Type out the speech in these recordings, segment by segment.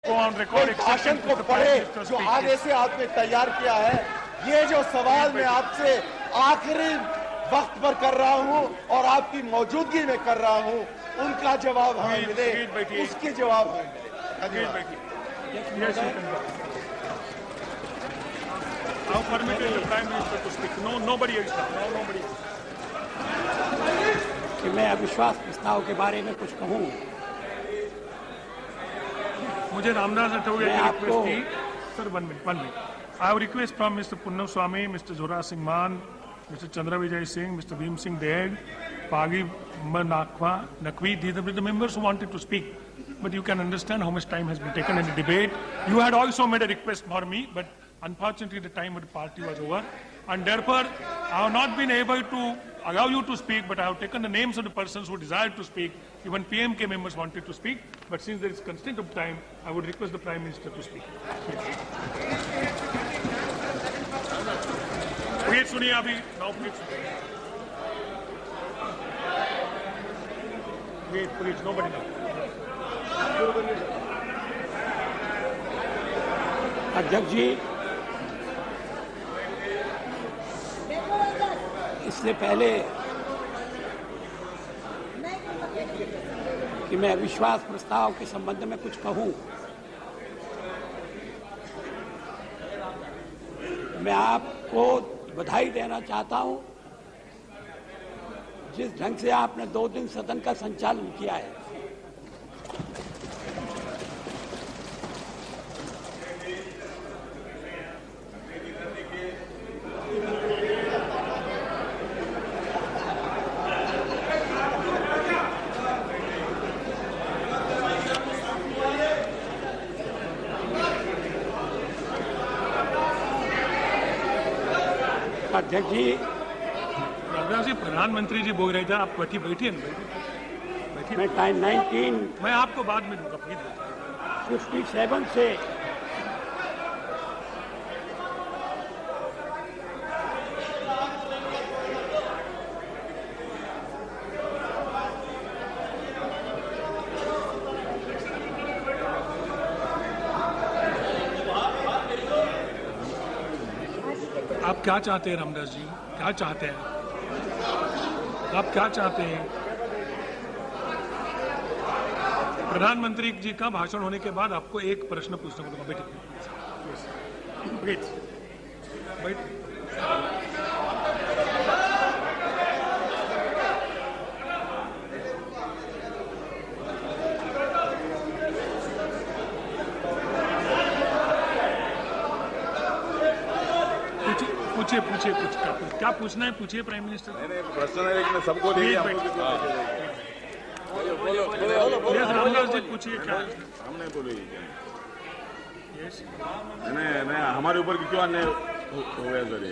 भाषण को पढ़े जो आगे से आपने तैयार किया है। ये जो सवाल मैं आपसे आखिरी वक्त पर कर रहा हूं और आपकी मौजूदगी में कर रहा हूं, उनका जवाब हमें मिले, उसके जवाब हमें मिले। कि मैं अविश्वास प्रस्ताव के बारे में कुछ कहूं। मुझे रामदास अठावले की रिक्वेस्ट थी sir, 1 minute. I have request from Mr. Punnam Swamy, Mr. Zora Singh Man, Mr. Chandra Vijay Singh, Mr. Bhim Singh Deg, Pagi Nakvi. These are the members who wanted to speak. But you can understand how much time has been taken in the debate. You had also made a request for me, but unfortunately the time of the party was over. And therefore, I have not been able to allow you to speak, but I have taken the names of the persons who desired to speak. Even PMK members wanted to speak. But since there is constraint of time, I would request the Prime Minister to speak. Please, सुनिए अभी now please. Please, nobody now. अध्यक्ष जी, इससे पहले कि मैं अविश्वास प्रस्ताव के संबंध में कुछ कहूं, मैं आपको बधाई देना चाहता हूं जिस ढंग से आपने 2 दिन सदन का संचालन किया है। अध्यक्ष जी, प्रधानमंत्री जी बोल रहे थे, आप बैठिए। मैं टाइम 19 मैं आपको बाद में दूंगा, प्लीज। 57 से आप क्या चाहते हैं रामदास जी, क्या चाहते हैं आप? क्या चाहते हैं? प्रधानमंत्री जी का भाषण होने के बाद आपको एक प्रश्न पूछने को दूंगा। बैठिए। पूछिए क्या पूछना है, पूछिए प्राइम मिनिस्टर। नहीं, प्रश्न है लेकिन सबको देखिए। रामदास जी पूछिए क्या हमने बोले नहीं, हमारे ऊपर क्यों अन्याय हो गया सर?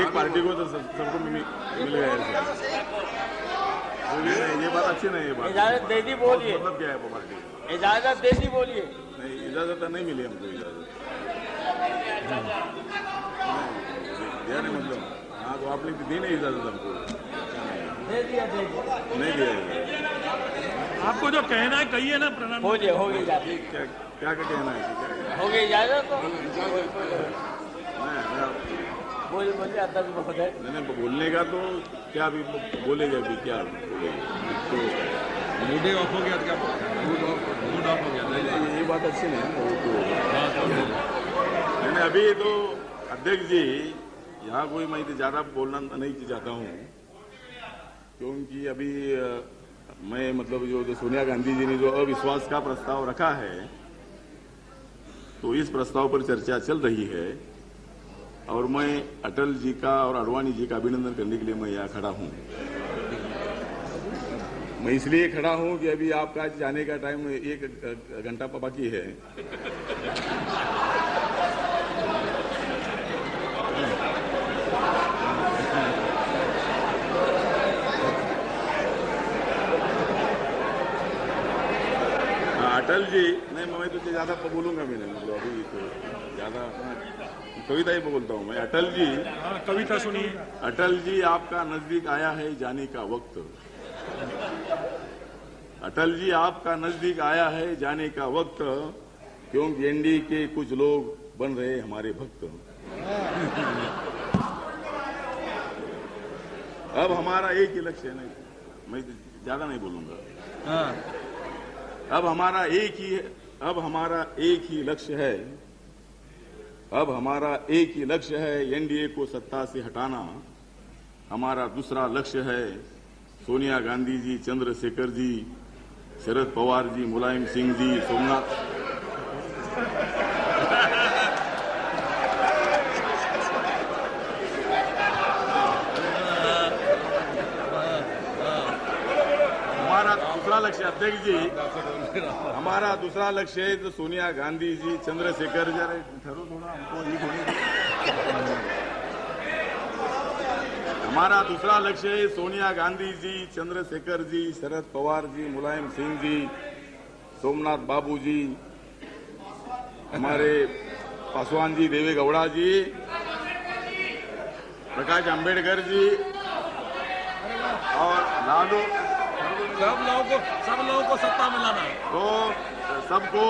एक पार्टी को तो सबको मिल गया सर। ये बात अच्छी नहीं है। इजाजत दे दी, बोलिए। मतलब क्या है वो पार्टी? इजाजत दे दी, बोलिए। नहीं, इजाजत नहीं मिली हमको। इजाजत दिया नहीं, मतलब हाँ, तो आपने दी नहीं इजाजत हमको। दे दिया। नहीं दिया। आपको जो कहना है कहिए ना प्रधानमंत्री। हो गई इजाजत। क्या कहना है? हो गई इजाजत। बोलिए अध्यक्ष महोदय। नहीं, बोलने का तो क्या अभी बोलेगा अभी क्या बोलेगा? मूड ऑफ हो गया क्या? मूड ऑफ हो गया। ये बात अच्छी नहीं है। अभी तो अध्यक्ष जी यहाँ कोई मैं ज़्यादा बोलना नहीं चाहता हूँ, क्योंकि अभी मैं मतलब जो सोनिया गांधी जी ने जो अविश्वास का प्रस्ताव रखा है, तो इस प्रस्ताव पर चर्चा चल रही है और मैं अटल जी का और आडवाणी जी का अभिनंदन करने के लिए मैं यहाँ खड़ा हूँ। मैं इसलिए खड़ा हूँ कि अभी आपका जाने का टाइम 1 घंटा बाकी है। अटल जी नहीं, मैं तो ज्यादा बोलूंगा भी नहीं, मतलब अभी तो ज्यादा कविता ही बोलता हूँ मैं। अटल जी, कविता सुनिए। अटल जी, आपका नजदीक आया है जाने का वक्त। अटल जी आपका नजदीक आया है जाने का वक्त, क्योंकि एनडीए के कुछ लोग बन रहे हमारे भक्त। अब हमारा एक ही लक्ष्य है, नहीं मैं ज्यादा नहीं बोलूंगा। अब हमारा एक ही लक्ष्य है, अब हमारा एक ही लक्ष्य है एनडीए को सत्ता से हटाना। हमारा दूसरा लक्ष्य है सोनिया गांधी जी, चंद्रशेखर जी, शरद पवार जी, मुलायम सिंह जी, सोमनाथ दूसरा लक्ष्य अध्यक्ष जी, हमारा दूसरा लक्ष्य है तो सोनिया गांधी जी, चंद्रशेखर जी, ठहरो थोड़ा, हमको ये होने दो। हमारा दूसरा लक्ष्य है सोनिया गांधी जी, चंद्रशेखर जी, शरद पवार जी, मुलायम सिंह जी, सोमनाथ बाबू जी, हमारे पासवान जी, देवे गौड़ा जी, प्रकाश अंबेडकर जी और लालू, सब लोगों को सत्ता में लाना। तो सबको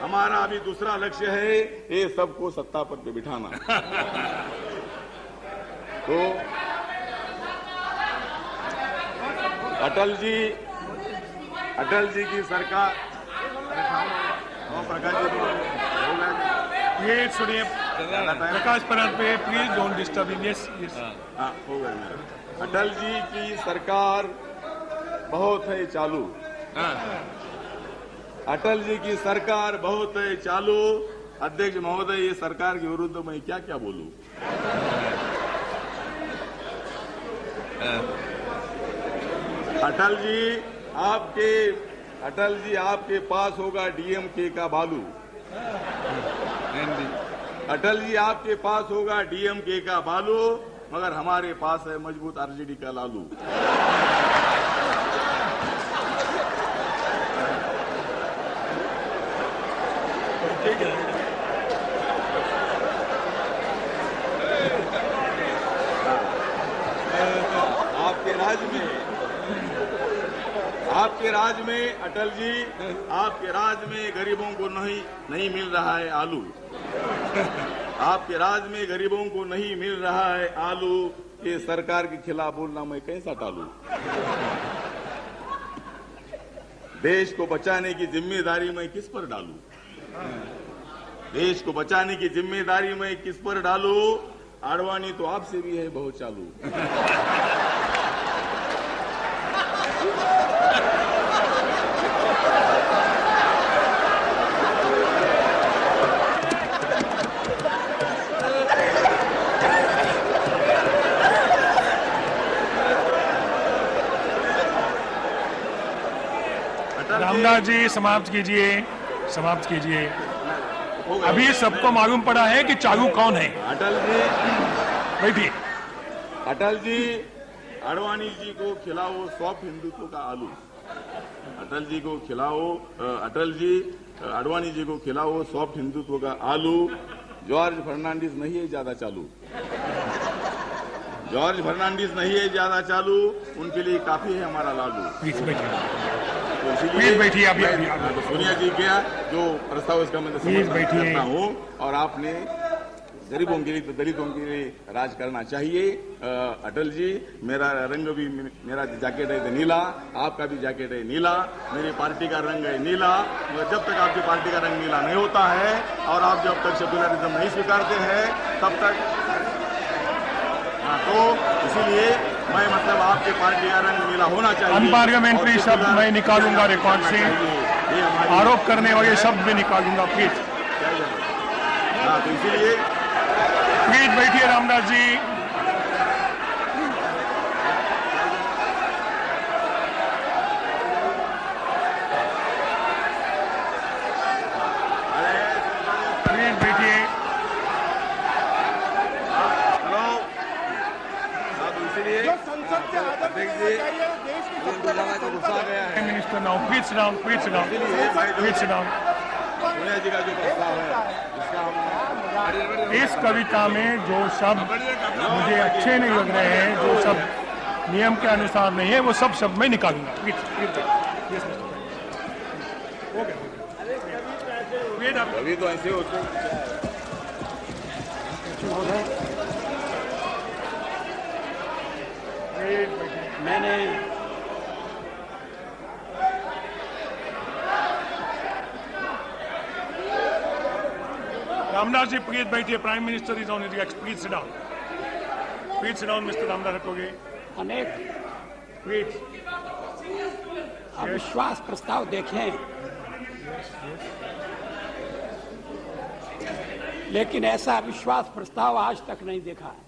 हमारा अभी दूसरा लक्ष्य है ये सबको सत्ता पर पे बिठाना। तो अटल जी की सरकार, प्रकाश जी ये सुनिए प्रकाश परब पे, please don't disturb him. Yes yes, हाँ हो गया मेरा। अटल जी की सरकार बहुत है चालू, अटल जी की सरकार बहुत है चालू। अध्यक्ष महोदय, ये सरकार के विरुद्ध मैं क्या क्या बोलूं? अटल जी आपके पास होगा डीएमके का बालू, अटल जी आपके पास होगा डीएमके का बालू, मगर हमारे पास है मजबूत आरजेडी का लालू। आपके राज में अटल जी, आपके राज में गरीबों को नहीं मिल रहा है आलू, आपके राज में गरीबों को नहीं मिल रहा है आलू। ये सरकार के खिलाफ बोलना मैं कैसा टालू? देश को बचाने की जिम्मेदारी मैं किस पर डालूं? देश को बचाने की जिम्मेदारी मैं किस पर डालूं? आडवाणी तो आपसे भी है बहुत चालू। रामदास जी समाप्त कीजिए। अभी सबको मालूम पड़ा है कि चालू कौन है। अटल जी बैठिए। अटल जी आडवाणी जी को खिलाओ सॉफ्ट हिंदुत्व का आलू, अटल जी को खिलाओ, अटल जी आडवाणी जी को खिलाओ सॉफ्ट हिंदुत्व का आलू। जॉर्ज फर्नांडिस नहीं है ज्यादा चालू, जॉर्ज फर्नांडिस नहीं है ज्यादा चालू, उनके लिए काफी है हमारा लालू। तो इसीलिए सोनिया जी क्या जो प्रस्ताव इसका मैं समर्थन करता हूँ, और आपने गरीबों के लिए तो दलितों के लिए राज करना चाहिए। अटल जी, मेरा रंग भी, मेरा जैकेट है नीला, आपका भी जैकेट है नीला, मेरी पार्टी का रंग है नीला, मगर जब तक आपकी पार्टी का रंग नीला नहीं होता है और आप जब तक सेक्युलरिज्म नहीं स्वीकारते हैं तब तक, तो इसीलिए मैं मतलब आपके पार्टी का रंग नीला होना चाहिए। अनपार्लियामेंट्री शब्द मैं निकालूंगा रिकॉर्ड से, आरोप करने वाले शब्द भी निकालूंगा प्लीज। हाँ, तो इसीलिए प्लीज बैठिए रामदास जी। प्लीज बैठिए। Minister now please sit down, please sit down, please sit down. Sonia ji का जो प्रस्ताव है उसका हम इस कविता में जो शब्द मुझे अच्छे नहीं लग रहे हैं, जो शब्द नियम के अनुसार नहीं है, वो सब शब्द मैं निकालूंगा। Please Yes, Mr. Okay. Wait up. अभी तो ऐसे होते हैं। मैंने Ramdas ji, please बैठिए. Prime Minister is on his desk. Please sit down. Please sit down, Mr. Ramdas Athawale. अनेक Please. अविश्वास प्रस्ताव देखें, लेकिन ऐसा अविश्वास प्रस्ताव आज तक नहीं देखा है।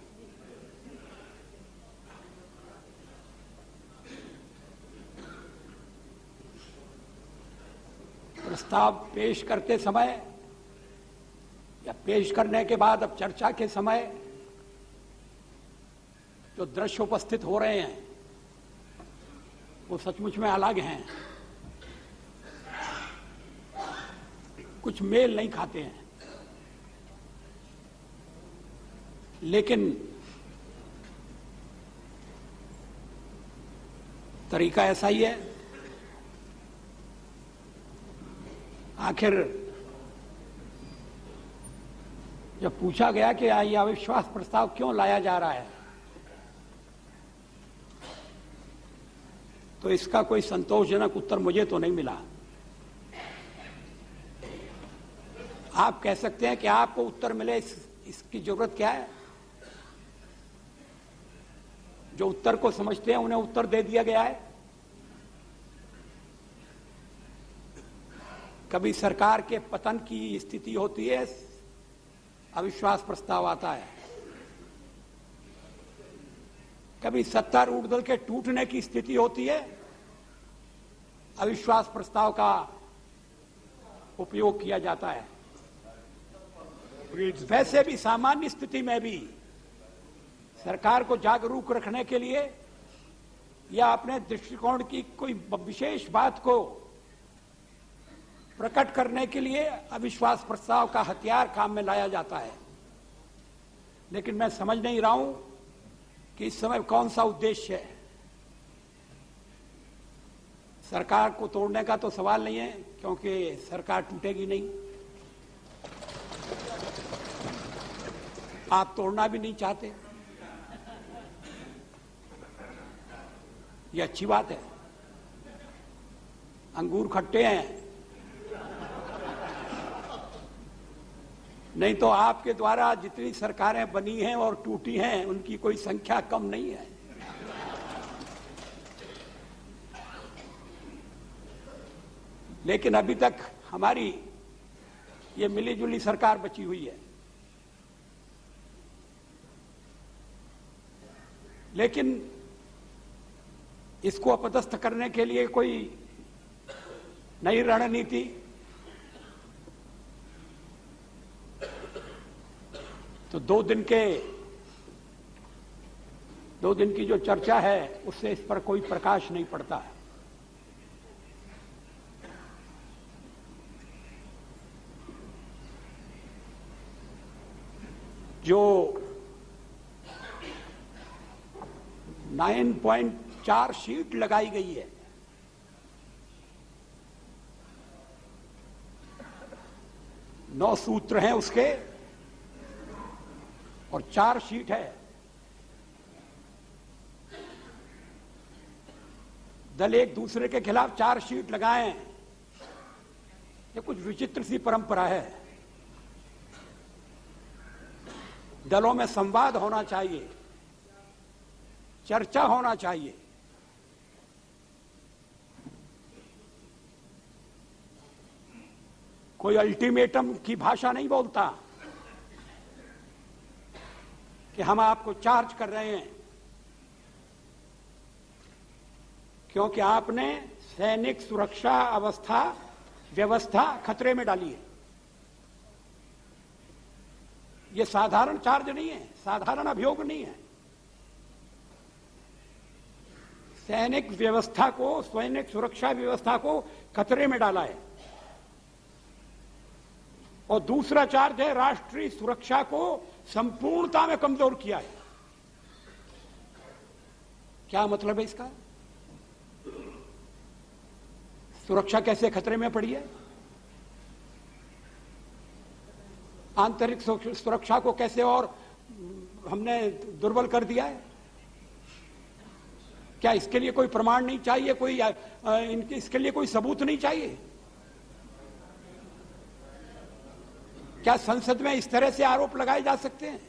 प्रस्ताव पेश करते समय या पेश करने के बाद अब चर्चा के समय जो दृश्य उपस्थित हो रहे हैं वो सचमुच में अलग हैं, कुछ मेल नहीं खाते हैं। लेकिन तरीका ऐसा ही है। आखिर जब पूछा गया कि ये अविश्वास प्रस्ताव क्यों लाया जा रहा है, तो इसका कोई संतोषजनक उत्तर मुझे तो नहीं मिला। आप कह सकते हैं कि आपको उत्तर मिले, इसकी जरूरत क्या है? जो उत्तर को समझते हैं उन्हें उत्तर दे दिया गया है। कभी सरकार के पतन की स्थिति होती है, अविश्वास प्रस्ताव आता है। कभी सत्तारूढ़ दल के टूटने की स्थिति होती है, अविश्वास प्रस्ताव का उपयोग किया जाता है। वैसे भी सामान्य स्थिति में भी सरकार को जागरूक रखने के लिए या अपने दृष्टिकोण की कोई विशेष बात को प्रकट करने के लिए अविश्वास प्रस्ताव का हथियार काम में लाया जाता है। लेकिन मैं समझ नहीं रहा हूं कि इस समय कौन सा उद्देश्य है। सरकार को तोड़ने का तो सवाल नहीं है, क्योंकि सरकार टूटेगी नहीं। आप तोड़ना भी नहीं चाहते, ये अच्छी बात है। अंगूर खट्टे हैं, नहीं तो आपके द्वारा जितनी सरकारें बनी हैं और टूटी हैं उनकी कोई संख्या कम नहीं है। लेकिन अभी तक हमारी ये मिलीजुली सरकार बची हुई है। लेकिन इसको अपदस्थ करने के लिए कोई नई रणनीति, तो दो दिन की जो चर्चा है उससे इस पर कोई प्रकाश नहीं पड़ता है। जो 9.4 शीट लगाई गई है, नौ सूत्र हैं उसके और 4 शीट है। दल एक दूसरे के खिलाफ 4 शीट लगाएं, ये कुछ विचित्र सी परंपरा है। दलों में संवाद होना चाहिए, चर्चा होना चाहिए। कोई अल्टीमेटम की भाषा नहीं बोलता कि हम आपको चार्ज कर रहे हैं क्योंकि आपने सैनिक सुरक्षा व्यवस्था खतरे में डाली है। यह साधारण चार्ज नहीं है, साधारण अभियोग नहीं है। सैनिक व्यवस्था को, सैनिक सुरक्षा व्यवस्था को खतरे में डाला है। और दूसरा चार्ज है राष्ट्रीय सुरक्षा को संपूर्णता में कमजोर किया है। क्या मतलब है इसका? सुरक्षा कैसे खतरे में पड़ी है? आंतरिक सुरक्षा को कैसे और हमने दुर्बल कर दिया है? क्या इसके लिए कोई प्रमाण नहीं चाहिए? कोई इसके लिए कोई सबूत नहीं चाहिए? क्या संसद में इस तरह से आरोप लगाए जा सकते हैं?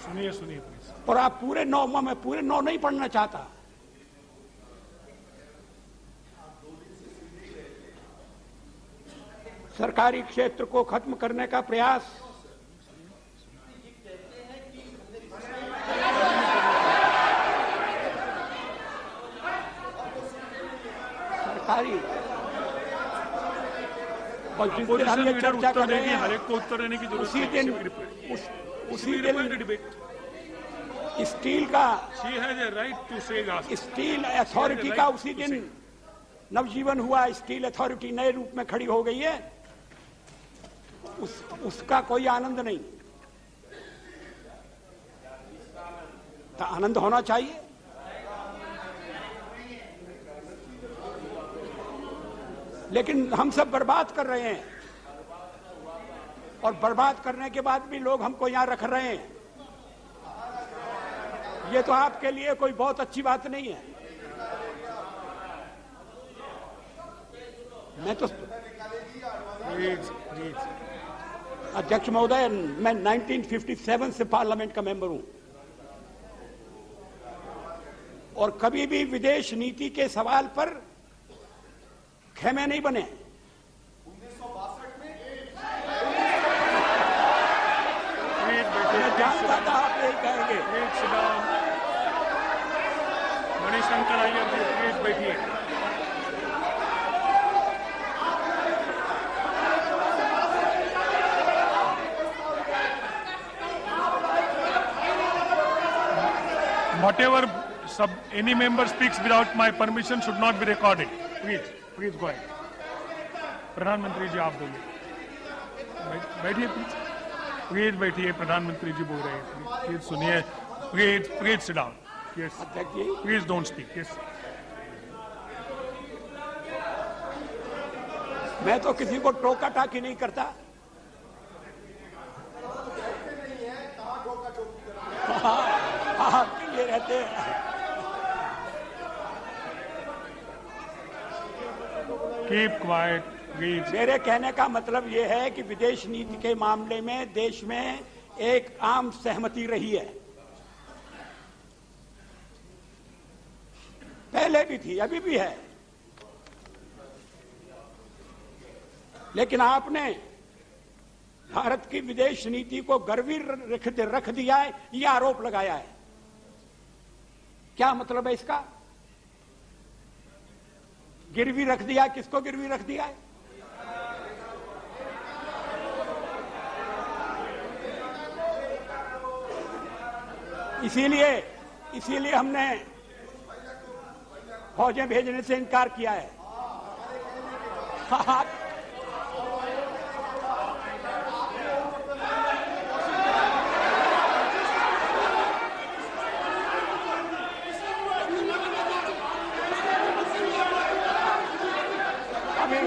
सुनिए सुनिए प्लीज। और आप पूरे 9, मैं पूरे 9 नहीं पढ़ना चाहता। सरकारी क्षेत्र को खत्म करने का प्रयास सरकारी और जिस दिन हम ये चर्चा कर रहे हैं हर एक को उत्तर देने की जरूरत उसी दिन स्टील का स्टील अथॉरिटी का उसी दिन नवजीवन हुआ। स्टील अथॉरिटी नए रूप में खड़ी हो गई है। उसका कोई आनंद नहीं तो आनंद होना चाहिए। लेकिन हम सब बर्बाद कर रहे हैं और बर्बाद करने के बाद भी लोग हमको यहां रख रहे हैं। ये तो आपके लिए कोई बहुत अच्छी बात नहीं है। मैं तो अध्यक्ष महोदय, मैं 1957 से पार्लियामेंट का मेंबर हूं और कभी भी विदेश नीति के सवाल पर खेमे नहीं बने। 1962 में मैं जानता था आप यही कहेंगे। मणिशंकर अय्यर जी प्लीज बैठिए। Whatever any member speaks without my permission should not be recorded. Please go ahead. प्रधानमंत्री जी आप बोलिए। बैठिए प्लीज बैठिए। प्रधानमंत्री जी बोल रहे हैं, प्लीज सुनिए। Please sit down. Yes please don't speak. Yes मैं तो किसी को टोका टाकी नहीं करता। आपके लिए रहते हैं। Keep quiet please. मेरे कहने का मतलब यह है कि विदेश नीति के मामले में देश में एक आम सहमति रही है। पहले भी थी, अभी भी है। लेकिन आपने भारत की विदेश नीति को गिरवी रख दिया है, यह आरोप लगाया है। क्या मतलब है इसका? गिरवी रख दिया, किसको गिरवी रख दिया है? इसीलिए हमने फौजें भेजने से इनकार किया है। अभी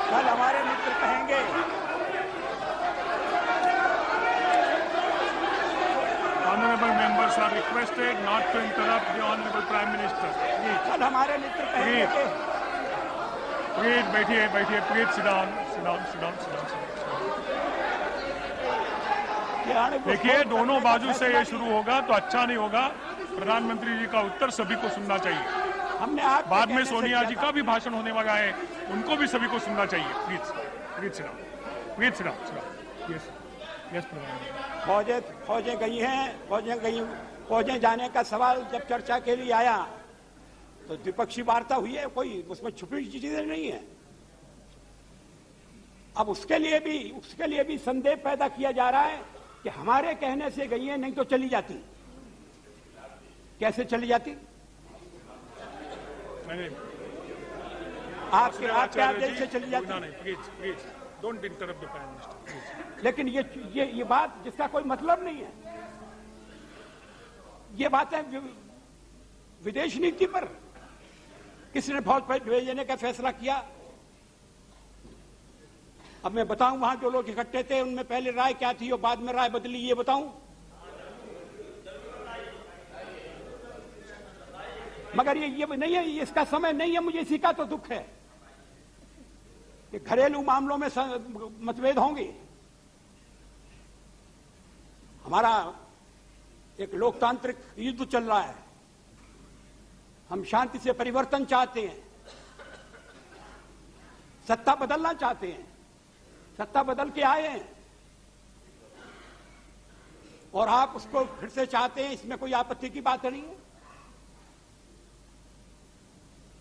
कल हमारे मित्र कहेंगे, Honorable members are requested not to interrupt the Honorable Prime Minister. कल हमारे मित्र कहेंगे कि प्लीज बैठिए। Please sit down. देखिए, दोनों बाजू से ये शुरू होगा तो अच्छा नहीं होगा। प्रधानमंत्री जी का उत्तर सभी को सुनना चाहिए। हमने बाद में सोनिया जी का भी भाषण होने वाला है, उनको भी सभी को सुनना चाहिए। Please sit down. यस प्रधानमंत्री। फौजें गई हैं। फौजें जाने का सवाल जब चर्चा के लिए आया तो द्विपक्षीय वार्ता हुई है, कोई उसमें छुपी चीजें नहीं है। अब उसके लिए भी संदेह पैदा किया जा रहा है कि हमारे कहने से गई है, नहीं तो चली जाती। कैसे चली जाती? आपके आदेश से चली जाती। Please don't interrupt the prime minister. लेकिन ये बात जिसका कोई मतलब नहीं है। ये बातें विदेश नीति पर किसने फौज भेजने का फैसला किया? अब मैं बताऊं वहां जो लोग इकट्ठे थे उनमें पहले राय क्या थी और बाद में राय बदली, ये बताऊं? मगर ये नहीं है, इसका समय नहीं है। मुझे इसी का तो दुख है कि घरेलू मामलों में मतभेद होंगे। हमारा एक लोकतांत्रिक युद्ध चल रहा है, हम शांति से परिवर्तन चाहते हैं, सत्ता बदलना चाहते हैं, सत्ता बदल के आए हैं और आप उसको फिर से चाहते हैं, इसमें कोई आपत्ति की बात नहीं है।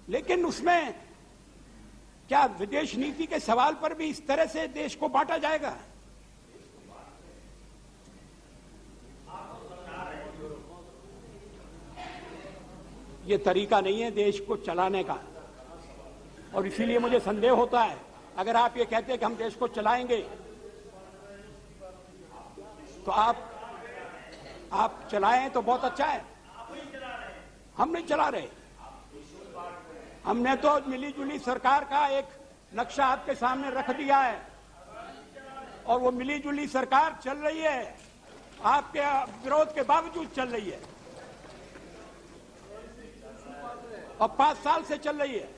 लेकिन उसमें क्या विदेश नीति के सवाल पर भी इस तरह से देश को बांटा जाएगा? ये तरीका नहीं है देश को चलाने का। और इसीलिए मुझे संदेह होता है, अगर आप ये कहते हैं कि हम देश को चलाएंगे, तो आप चलाएं तो बहुत अच्छा है। हम नहीं चला रहे। हमने तो मिली-जुली सरकार का एक नक्शा आपके सामने रख दिया है और वो मिली-जुली सरकार चल रही है, आपके विरोध के बावजूद चल रही है और 5 साल से चल रही है।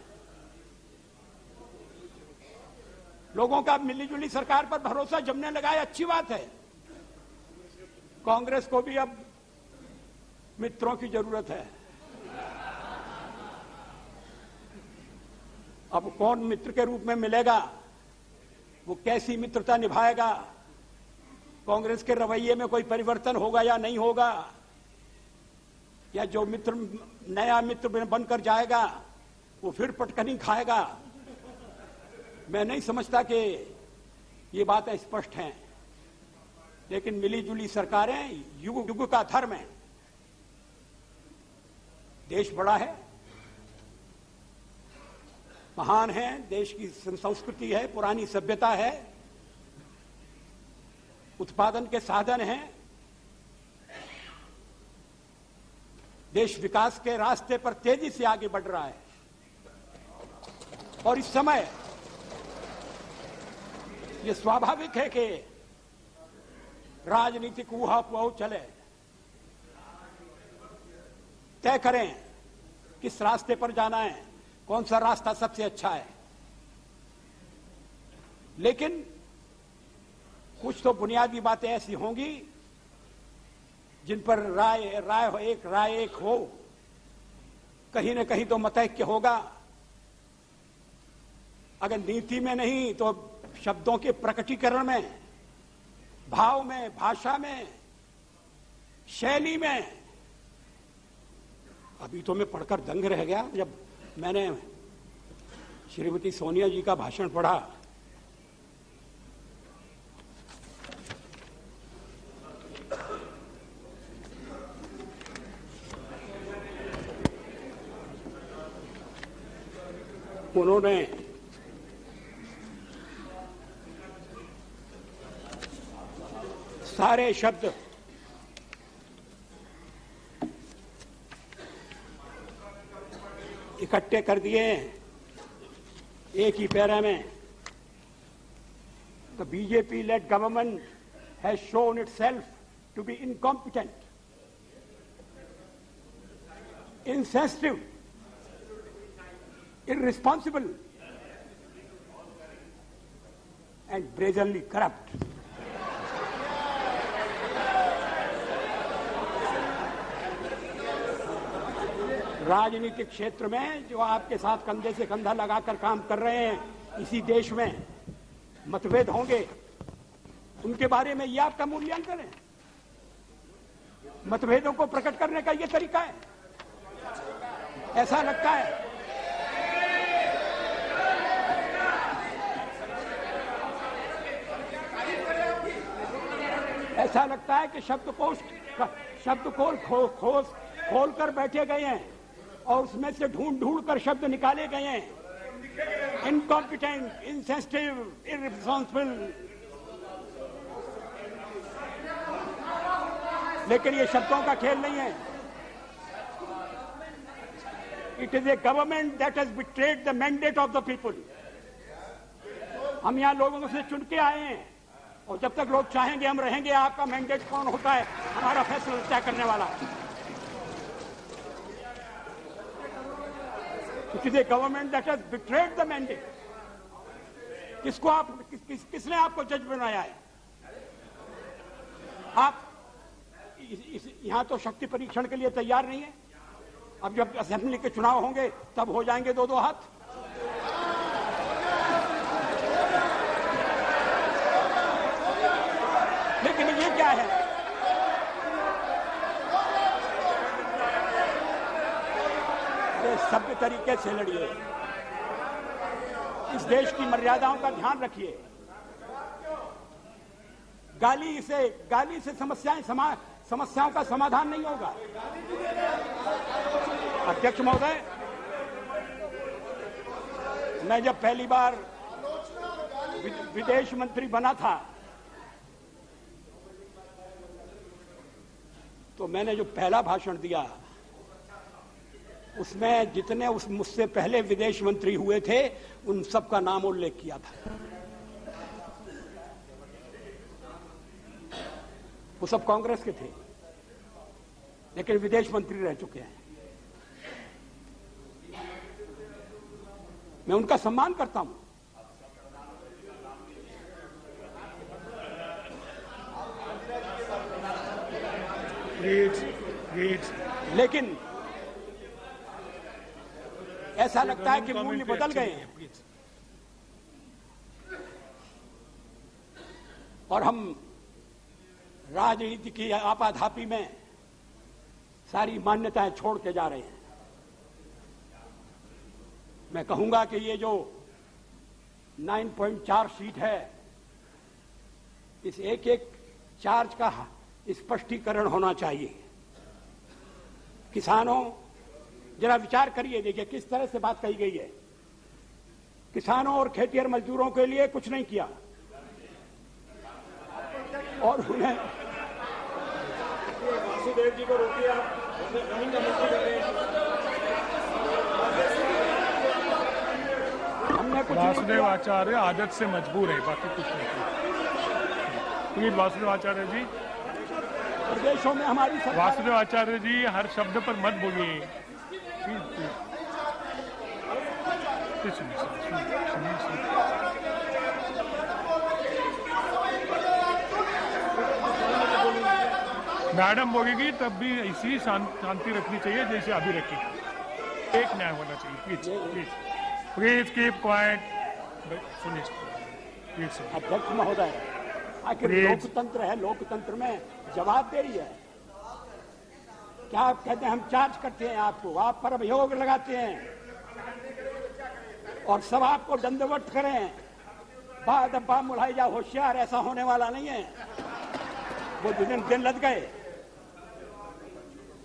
लोगों का मिली-जुली सरकार पर भरोसा जमने लगा है, अच्छी बात है। कांग्रेस को भी अब मित्रों की जरूरत है। अब कौन मित्र के रूप में मिलेगा, वो कैसी मित्रता निभाएगा, कांग्रेस के रवैये में कोई परिवर्तन होगा या नहीं होगा, या जो मित्र नया मित्र बनकर जाएगा वो फिर पटकनी खाएगा, मैं नहीं समझता कि ये बातें स्पष्ट हैं। लेकिन मिली-जुली सरकारें युग युग का धर्म है। देश बड़ा है, महान है, देश की संस्कृति है, पुरानी सभ्यता है, उत्पादन के साधन हैं, देश विकास के रास्ते पर तेजी से आगे बढ़ रहा है। और इस समय ये स्वाभाविक है कि राजनीतिक ऊहापोह चले। तय करें किस रास्ते पर जाना है, कौन सा रास्ता सबसे अच्छा है। लेकिन कुछ तो बुनियादी बातें ऐसी होंगी जिन पर राय एक हो, कहीं न कहीं तो मतैक्य होगा। अगर नीति में नहीं तो शब्दों के प्रकटीकरण में, भाव में, भाषा में, शैली में। अभी तो मैं पढ़कर दंग रह गया जब मैंने श्रीमती सोनिया जी का भाषण पढ़ा। उन्होंने सारे शब्द इकट्ठे कर दिए एक ही पैरा में। The BJP-led government has shown itself to be incompetent, insensitive, irresponsible, and brazenly corrupt. राजनीतिक क्षेत्र में जो आपके साथ कंधे से कंधा लगाकर काम कर रहे हैं, इसी देश में मतभेद होंगे, उनके बारे में ये आपका मूल्यांकन है? मतभेदों को प्रकट करने का ये तरीका है? ऐसा लगता है कि शब्दकोश खोल कर बैठे गए हैं और उसमें से ढूंढ कर शब्द निकाले गए हैं। Incompetent, insensitive, irresponsible. लेकिन ये शब्दों का खेल नहीं है, It is a government that has betrayed the mandate of the people. हम यहाँ लोगों से चुन के आए हैं और जब तक लोग चाहेंगे हम रहेंगे। आपका मैंडेट कौन होता है हमारा फैसला तय करने वाला। It is a government that has betrayed the mandate. किसको आप किसने आपको जज बनाया है? आप यहां तो शक्ति परीक्षण के लिए तैयार नहीं है। अब जब असेंबली के चुनाव होंगे तब हो जाएंगे दो दो हाथ। लेकिन ये क्या है? ये सभ्य तरीके से लड़िए, इस देश की मर्यादाओं का ध्यान रखिए। गाली से समस्याओं का समाधान नहीं होगा। अध्यक्ष महोदय, मैं जब पहली बार विदेश मंत्री बना था तो मैंने जो पहला भाषण दिया उसमें जितने मुझसे पहले विदेश मंत्री हुए थे उन सबका नाम उल्लेख किया था। वो सब कांग्रेस के थे लेकिन विदेश मंत्री रह चुके हैं। मैं उनका सम्मान करता हूं। लेकिन ऐसा लगता है कि मूल्य बदल गए हैं और हम राजनीति की आपाधापी में सारी मान्यताएं छोड़ के जा रहे हैं। मैं कहूंगा कि ये जो 9.4 सीट है इस एक एक चार्ज का स्पष्टीकरण होना चाहिए। किसानों, जरा विचार करिए, देखिए किस तरह से बात कही गई है। किसानों और खेतिहर मजदूरों के लिए कुछ नहीं किया और उन्हें वासुदेव जी को रोकिए, आप जमीन का मंत्री कर रहे हैं। हमने कुछ वासुदेव आचार्य आदत से मजबूर है, बाकी कुछ नहीं। प्लीज वासुदेव आचार्य जी, प्रदेशों में हमारी वासुदेव आचार्य जी हर शब्द पर मत बोलिए। मैडम बोलेगी तब भी इसी शांति रखनी चाहिए जैसे अभी रखी। एक न्याय होना चाहिए। Please please please keep quiet. सुनिए प्लीज। अध्यक्ष महोदय, आखिर लोकतंत्र है, लोकतंत्र में जवाब दे रही है। क्या आप कहते हैं हम चार्ज करते हैं आपको, आप पर अभियोग लगाते हैं और सब आपको दंडवत करें, बाद अब्बा मुलाही जा होशियार, ऐसा होने वाला नहीं है। वो दिन लग गए।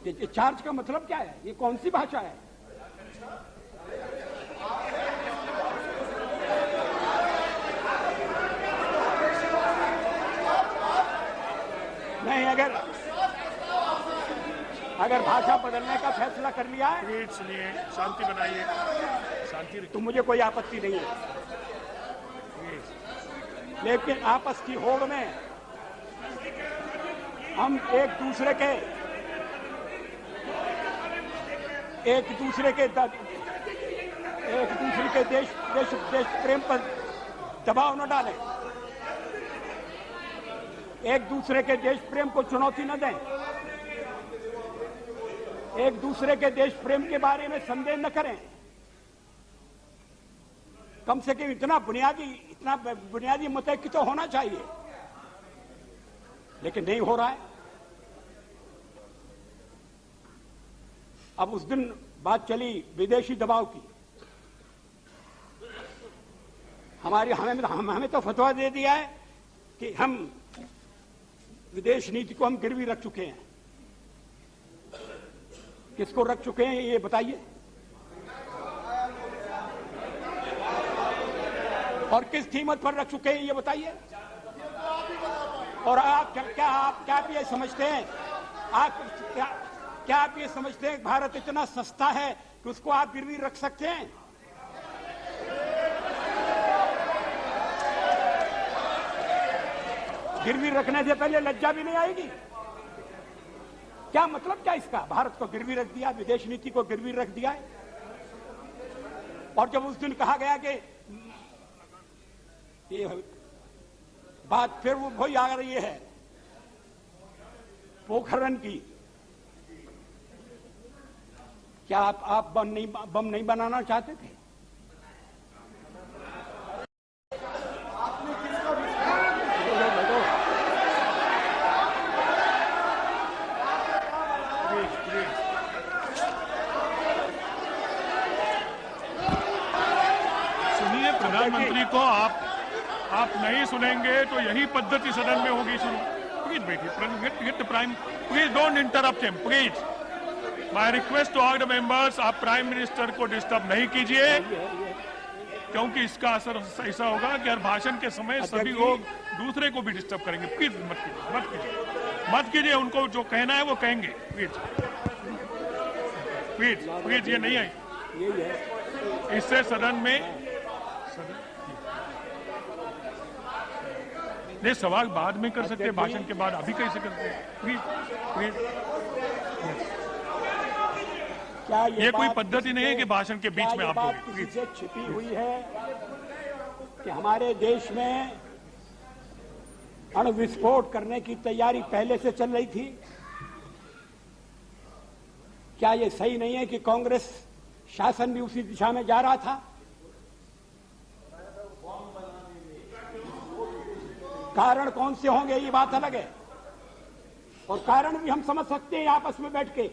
ये चार्ज का मतलब क्या है? ये कौन सी भाषा है? नहीं, अगर भाषा बदलने का फैसला कर लिया है, प्लीज सुनिए, शांति बनाइए, शांति तो मुझे कोई आपत्ति नहीं है। लेकिन आपस की होड़ में हम एक दूसरे के देश प्रेम पर दबाव न डालें, एक दूसरे के देश प्रेम को चुनौती न दें, एक दूसरे के देश प्रेम के बारे में संदेह न करें। कम से कम इतना बुनियादी मतैक्य तो होना चाहिए, लेकिन नहीं हो रहा है। अब उस दिन बात चली विदेशी दबाव की। हमें तो फतवा दे दिया है कि हम विदेश नीति को हम गिरवी रख चुके हैं। किसको रख चुके हैं ये बताइए, और किस कीमत पर रख चुके हैं ये बताइए। और आप क्या ये समझते हैं, क्या आप ये समझते हैं भारत इतना सस्ता है कि उसको आप गिरवी रख सकते हैं? गिरवी रखने से पहले लज्जा भी नहीं आएगी? क्या मतलब क्या इसका? भारत को गिरवी रख दिया, विदेश नीति को गिरवी रख दिया है। और जब उस दिन कहा गया कि ये बात फिर वो वही आ रही है पोखरण की, क्या आप बम नहीं बनाना चाहते थे? सुनिए, प्रधानमंत्री को आप नहीं सुनेंगे तो यही पद्धति सदन में होगी शुरू। प्लीज बैठिए, get the prime, please don't interrupt him, please. My request to all the members, आप प्राइम मिनिस्टर को डिस्टर्ब नहीं कीजिए, क्योंकि इसका असर ऐसा होगा कि हर भाषण के समय सभी लोग दूसरे को भी डिस्टर्ब करेंगे। प्लीज मत कीजिए, उनको जो कहना है वो कहेंगे। प्लीज ये नहीं है, इससे सदन में नहीं, सवाल बाद में कर सकते हैं, भाषण के बाद अभी कैसे करते हैं? प्लीज क्या ये कोई पद्धति नहीं है कि भाषण के बीच में आप बात किसी से छिपी हुई है कि हमारे देश में अणुविस्फोट करने की तैयारी पहले से चल रही थी? क्या ये सही नहीं है कि कांग्रेस शासन भी उसी दिशा में जा रहा था? कारण कौन से होंगे ये बात अलग है, और कारण भी हम समझ सकते हैं आपस में बैठ के,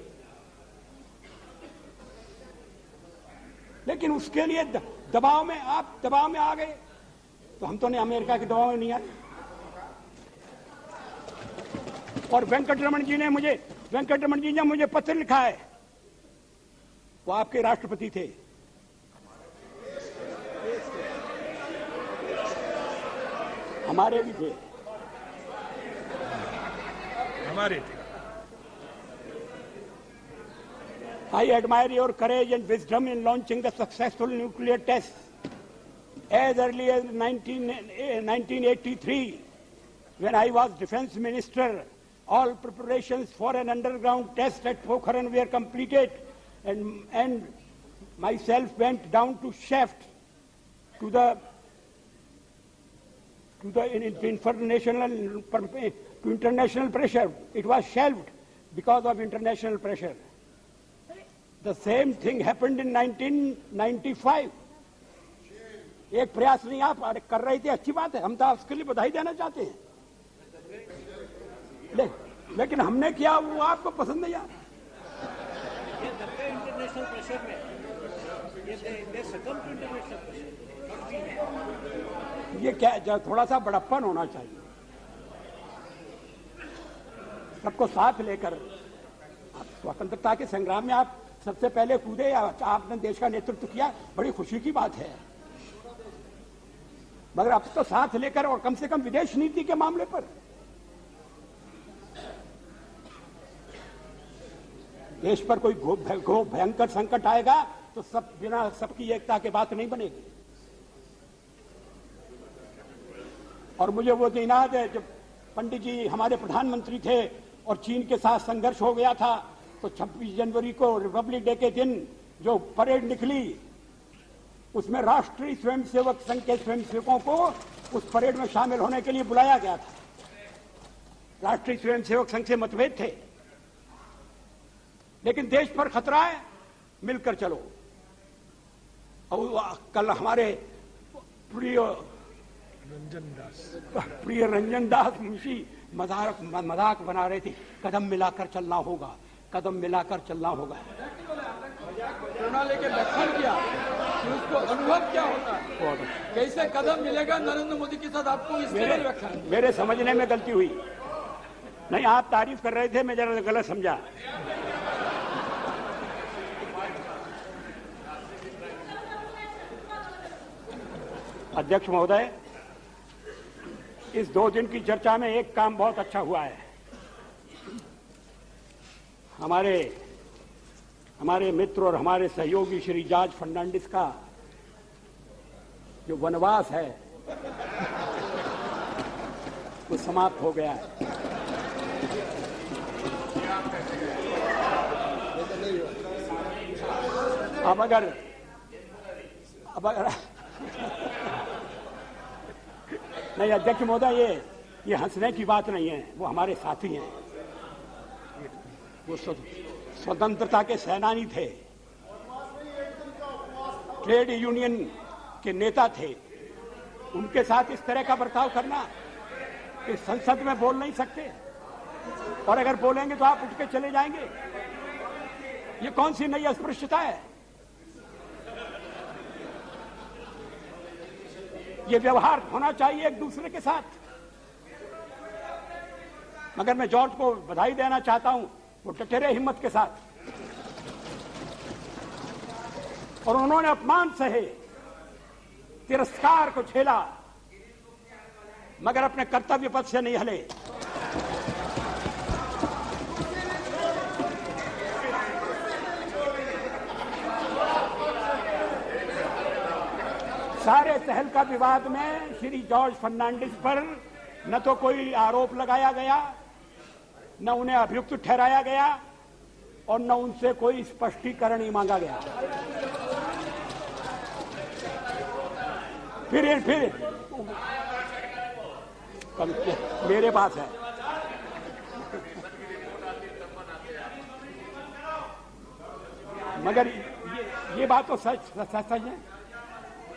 लेकिन उसके लिए दबाव में आ गए। तो हम तो नहीं, अमेरिका के दबाव में नहीं आए। और वेंकटरमण जी ने मुझे पत्र लिखा है, वो आपके राष्ट्रपति थे, हमारे भी थे, हमारे थे। I admire your courage and wisdom in launching the successful nuclear test. As early as 1983, when I was defense minister, all preparations for an underground test at Pokhran were completed, and myself went down to shaft to international pressure. It was shelved because of international pressure. The same thing happened in 1995. एक प्रयास नहीं आप कर रही थी, अच्छी बात है, हम तो उसके लिए बधाई देना चाहते हैं, लेकिन हमने किया वो आपको पसंद नहीं आया। इंटरनेशनल प्रेशर में ये क्या, थोड़ा सा बड़प्पन होना चाहिए, सबको साथ लेकर। स्वतंत्रता के संग्राम में आप सबसे पहले कूदे, आपने देश का नेतृत्व किया, बड़ी खुशी की बात है, मगर अब तो साथ लेकर, और कम से कम विदेश नीति के मामले पर देश पर कोई भयंकर संकट आएगा तो बिना सबकी एकता के बात नहीं बनेगी। और मुझे वो दिन याद है जब पंडित जी हमारे प्रधानमंत्री थे और चीन के साथ संघर्ष हो गया था, तो 26 जनवरी को रिपब्लिक डे के दिन जो परेड निकली, उसमें राष्ट्रीय स्वयंसेवक संघ के स्वयंसेवकों को उस परेड में शामिल होने के लिए बुलाया गया था। राष्ट्रीय स्वयंसेवक संघ से मतभेद थे, लेकिन देश पर खतरा है, मिलकर चलो। और कल हमारे प्रिय रंजन दास मुंशी मजाक बना रहे थे, कदम मिलाकर चलना होगा, कदम मिलाकर चलना होगा। प्रणाली के लक्षण क्या, उसको अनुभव क्या होता है, कैसे कदम मिलेगा नरेंद्र मोदी के साथ, आपको इसके लिए व्याख्यान। मेरे समझने में गलती हुई, नहीं आप तारीफ कर रहे थे, मैं जरा गलत समझा। अध्यक्ष महोदय, इस 2 दिन की चर्चा में एक काम बहुत अच्छा हुआ है। हमारे हमारे मित्र और हमारे सहयोगी श्री जॉर्ज फर्नांडिस का जो वनवास है वो समाप्त हो गया है। अब अगर नहीं अध्यक्ष महोदय, ये हंसने की बात नहीं है, वो हमारे साथी हैं, वो स्वतंत्रता के सेनानी थे, ट्रेड यूनियन के नेता थे। उनके साथ इस तरह का बर्ताव करना कि संसद में बोल नहीं सकते और अगर बोलेंगे तो आप उठ के चले जाएंगे, ये कौन सी नई अस्पृश्यता है? ये व्यवहार होना चाहिए एक दूसरे के साथ। मगर मैं जॉर्ज को बधाई देना चाहता हूं, वो डटे रहे हिम्मत के साथ और उन्होंने अपमान सहे, तिरस्कार को झेला, मगर अपने कर्तव्य पथ से नहीं हले। सारे तहलका विवाद में श्री जॉर्ज फर्नांडिस पर न तो कोई आरोप लगाया गया, न उन्हें अभियुक्त ठहराया गया और न उनसे कोई स्पष्टीकरण ही मांगा गया। फिर मेरे पास है। मगर ये बात तो सच है।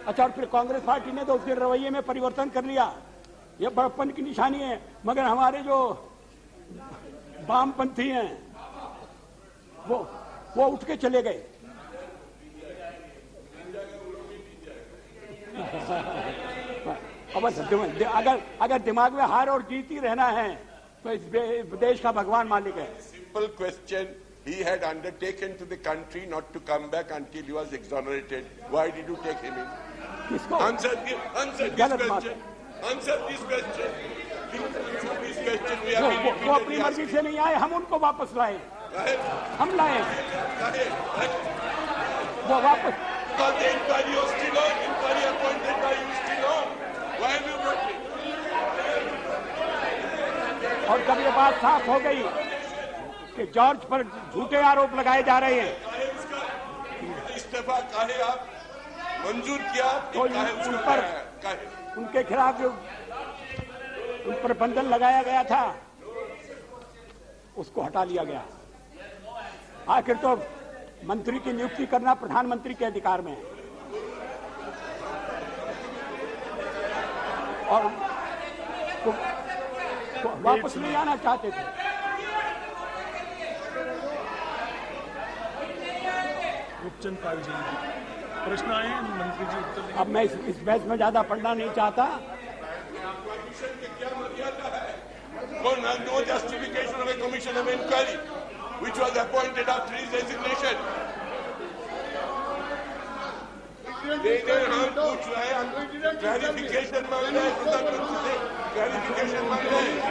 अच्छा, और फिर कांग्रेस पार्टी ने तो उसके रवैये में परिवर्तन कर लिया, ये बड़प्पन की निशानी है। मगर हमारे जो वामपंथी हैं वो उठ के चले गए। अगर दिमाग में हार और जीत ही रहना है तो इस देश का भगवान मालिक है। Simple question, he had undertaken to the country not to come back until he was exonerated. Why did you take him in? Answer this question. Answer this question. This question we have been वो अपनी मर्जी से नहीं आए, हम उनको वापस लाए। हम लाए वो वापस। Because the inquiry was still on. Inquiry appointed by you still on. Why have you brought him? और जब ये बात साफ हो गई कि जॉर्ज पर झूठे आरोप लगाए जा रहे हैं, इस्तीफा काहे आप मंजूर किया तो उन पर उनके खिलाफ जो उन पर बंधन लगाया गया था उसको हटा लिया गया। आखिर तो मंत्री की नियुक्ति करना प्रधानमंत्री के अधिकार में है और तो वापस नहीं आना चाहते थे। रूपचंद पाल जी, प्रश्न आए मंत्री जी उत्तर। अब मैं इस बहस में ज्यादा पढ़ना नहीं चाहता। No justification of a commission of inquiry which was appointed after his resignation. हम पूछ रहे हैं, क्लैरिफिकेशन मांग रहे हैं, प्रधानमंत्री से क्लैरिफिकेशन मांग रहे हैं।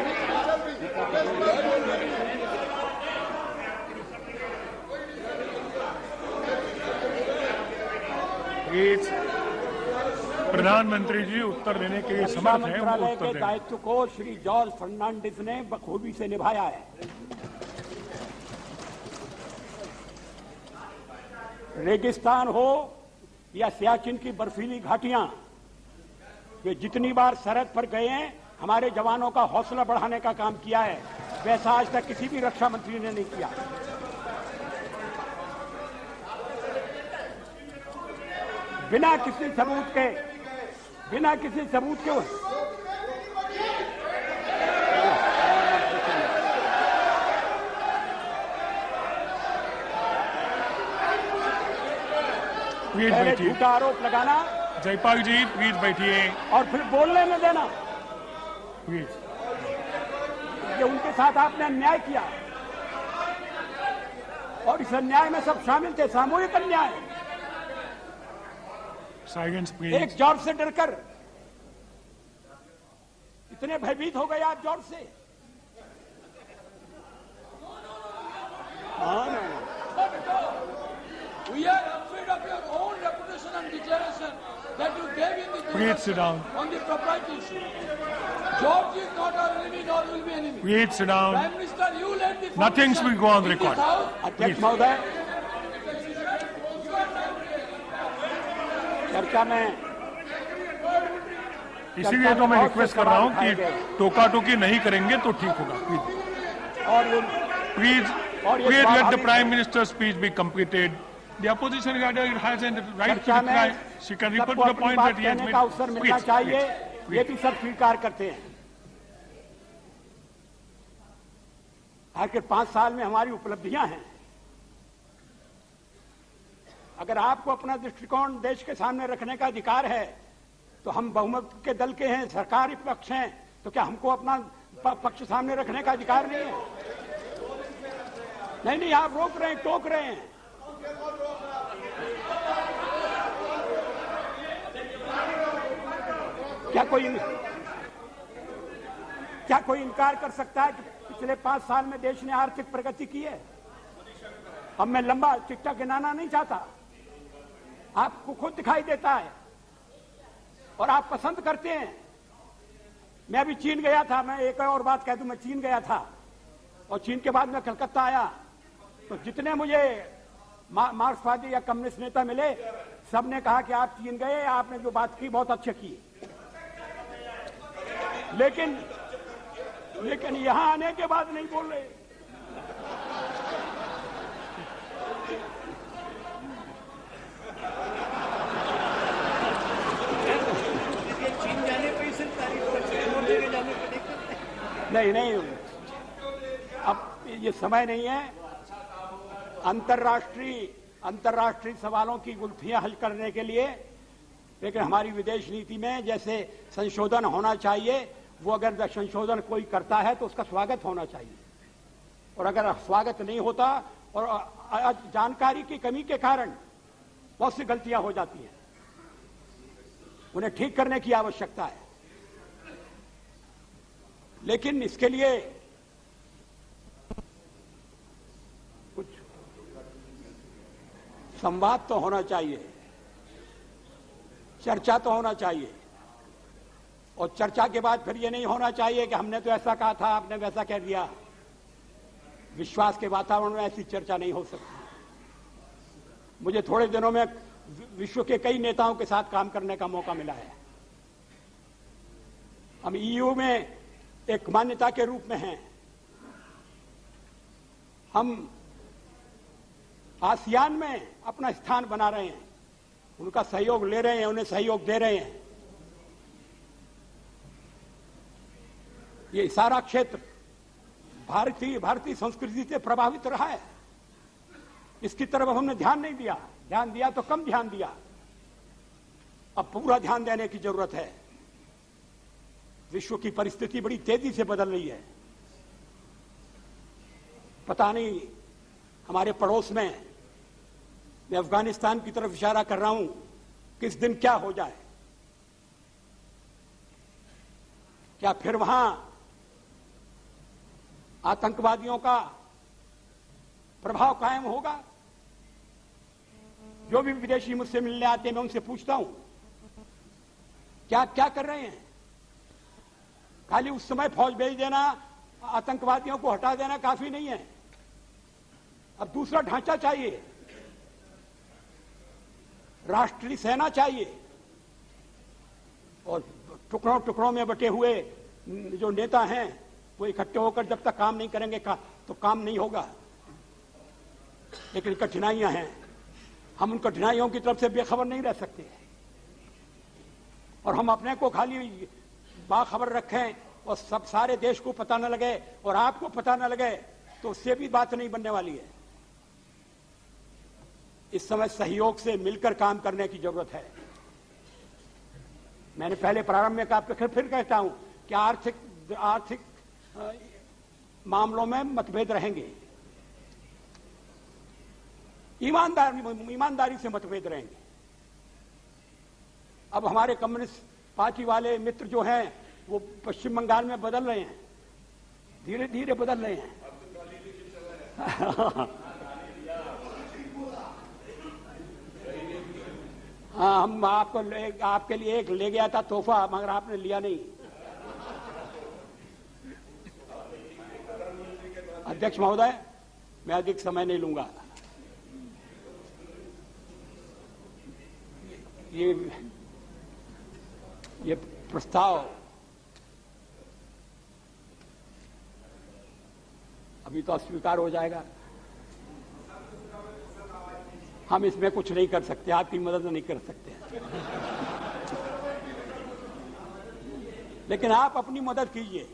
प्रधानमंत्री जी उत्तर देने के लिए समर्थ हैं, वो मंत्रालय उत्तर के दें। दायित्व को श्री जॉर्ज फर्नांडिस ने बखूबी से निभाया है। रेगिस्तान हो या सियाचिन की बर्फीली घाटियां, वे जितनी बार सरहद पर गए हैं हमारे जवानों का हौसला बढ़ाने का काम किया है, वैसा आज तक किसी भी रक्षा मंत्री ने नहीं किया। बिना किसी सबूत के प्लीज पहले बैठिए। झूठा आरोप लगाना जयपाल जी प्लीज बैठिए। और फिर बोलने में देना, प्लीज। ये उनके साथ आपने अन्याय किया और इस अन्याय में सब शामिल थे, सामूहिक अन्याय। Silence please. एक जॉर्ज से डरकर इतने भयभीत हो गए आप जॉर्ज से। हाँ, Please sit down. On the propriety issue. George is not our enemy, nor will be enemy. Please sit down. Prime Minister, you led the Nothing will go on the record. अध्यक्ष महोदय, चर्चा में इसीलिए तो मैं request कर रहा हूं कि टोका टोकी नहीं करेंगे तो ठीक होगा। Please let the Prime Minister's speech be completed. The opposition leader has a right to reply. She can refer to the point that he has made. का अवसर मिलना चाहिए, ये भी सब स्वीकार करते हैं। आखिर 5 साल में हमारी उपलब्धियां हैं। अगर आपको अपना दृष्टिकोण देश के सामने रखने का अधिकार है तो हम बहुमत के दल के हैं, सरकारी पक्ष हैं, तो क्या हमको अपना पक्ष सामने रखने का अधिकार नहीं है? नहीं, आप रोक रहे हैं, टोक रहे हैं। क्या कोई इनकार कर सकता है कि पिछले 5 साल में देश ने आर्थिक प्रगति की है? अब मैं लंबा चिट्ठा गिनाना नहीं चाहता, आपको खुद दिखाई देता है और आप पसंद करते हैं। मैं अभी चीन गया था, मैं एक और बात कह दूं, मैं चीन गया था और चीन के बाद मैं कलकत्ता आया तो जितने मुझे मार्क्सवादी या कम्युनिस्ट नेता मिले, सबने कहा कि आप चीन गए, आपने जो बात की बहुत अच्छी की। लेकिन यहां आने के बाद नहीं बोल रहे। नहीं, अब ये समय नहीं है। अंतर्राष्ट्रीय सवालों की गुल्फियां हल करने के लिए, लेकिन हमारी विदेश नीति में जैसे संशोधन होना चाहिए, वो अगर संशोधन कोई करता है तो उसका स्वागत होना चाहिए, और अगर स्वागत नहीं होता और जानकारी की कमी के कारण बहुत सी गलतियां हो जाती हैं, उन्हें ठीक करने की आवश्यकता है। लेकिन इसके लिए कुछ संवाद तो होना चाहिए, चर्चा तो होना चाहिए, और चर्चा के बाद फिर ये नहीं होना चाहिए कि हमने तो ऐसा कहा था, आपने वैसा कह दिया। विश्वास के वातावरण में ऐसी चर्चा नहीं हो सकती। मुझे थोड़े दिनों में विश्व के कई नेताओं के साथ काम करने का मौका मिला है। हम ईयू में एक मान्यता के रूप में हैं, हम आसियान में अपना स्थान बना रहे हैं, उनका सहयोग ले रहे हैं, उन्हें सहयोग दे रहे हैं। ये सारा क्षेत्र भारतीय संस्कृति से प्रभावित रहा है। इसकी तरफ हमने ध्यान नहीं दिया, ध्यान दिया तो कम ध्यान दिया। अब पूरा ध्यान देने की जरूरत है। विश्व की परिस्थिति बड़ी तेजी से बदल रही है। पता नहीं हमारे पड़ोस में, मैं अफगानिस्तान की तरफ इशारा कर रहा हूं, किस दिन क्या हो जाए। क्या फिर वहां आतंकवादियों का प्रभाव कायम होगा? जो भी विदेशी मुझसे मिलने आते हैं, मैं उनसे पूछता हूं क्या क्या कर रहे हैं। खाली उस समय फौज भेज देना, आतंकवादियों को हटा देना काफी नहीं है। अब दूसरा ढांचा चाहिए, राष्ट्रीय सेना चाहिए, और टुकड़ों टुकड़ों में बटे हुए जो नेता हैं वो इकट्ठे होकर जब तक काम नहीं करेंगे तो काम नहीं होगा। लेकिन कठिनाइयां हैं, हम उन कठिनाइयों की तरफ से बेखबर नहीं रह सकते, और हम अपने को खाली बाखबर रखें और सब सारे देश को पता न लगे और आपको पता न लगे तो उससे भी बात नहीं बनने वाली है। इस समय सहयोग से मिलकर काम करने की जरूरत है। मैंने पहले प्रारंभ में कहा, फिर कहता हूं कि आर्थिक मामलों में मतभेद रहेंगे, ईमानदारी से मतभेद रहेंगे। अब हमारे कम्युनिस्ट पार्टी वाले मित्र जो हैं वो पश्चिम बंगाल में बदल रहे हैं, धीरे धीरे बदल रहे हैं। हाँ, हम आपके लिए एक ले गया था तोहफा, मगर आपने लिया नहीं। अध्यक्ष महोदय, मैं अधिक समय नहीं लूंगा। ये प्रस्ताव अभी तो अस्वीकार हो जाएगा। हम इसमें कुछ नहीं कर सकते, आपकी मदद नहीं कर सकते, लेकिन आप अपनी मदद कीजिए।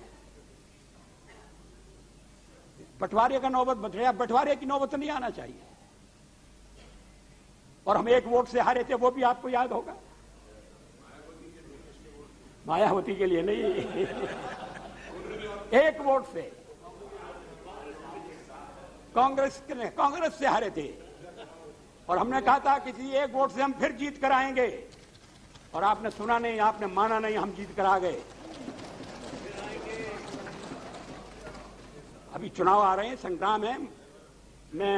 बंटवारे का नौबत बंटवारे की नौबत नहीं आना चाहिए। और हम एक वोट से हारे थे, वो भी आपको याद होगा। मायावती के लिए नहीं, एक वोट से कांग्रेस से हारे थे। और हमने कहा था किसी एक वोट से हम फिर जीत कर आएंगे, और आपने सुना नहीं, आपने माना नहीं, हम जीत कर आ गए। अभी चुनाव आ रहे हैं, संग्राम है। मैं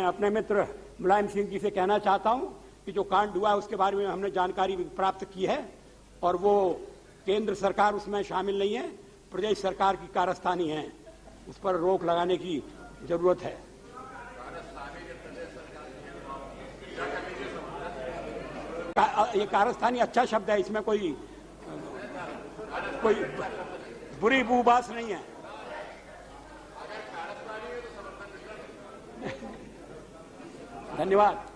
अपने मित्र मुलायम सिंह जी से कहना चाहता हूं कि जो कांड हुआ है उसके बारे में हमने जानकारी प्राप्त की है, और वो केंद्र सरकार उसमें शामिल नहीं है, प्रदेश सरकार की कारस्तानी है, उस पर रोक लगाने की जरूरत है। ये कारस्तानी अच्छा शब्द है, इसमें कोई बुरी बूबास नहीं है। धन्यवाद।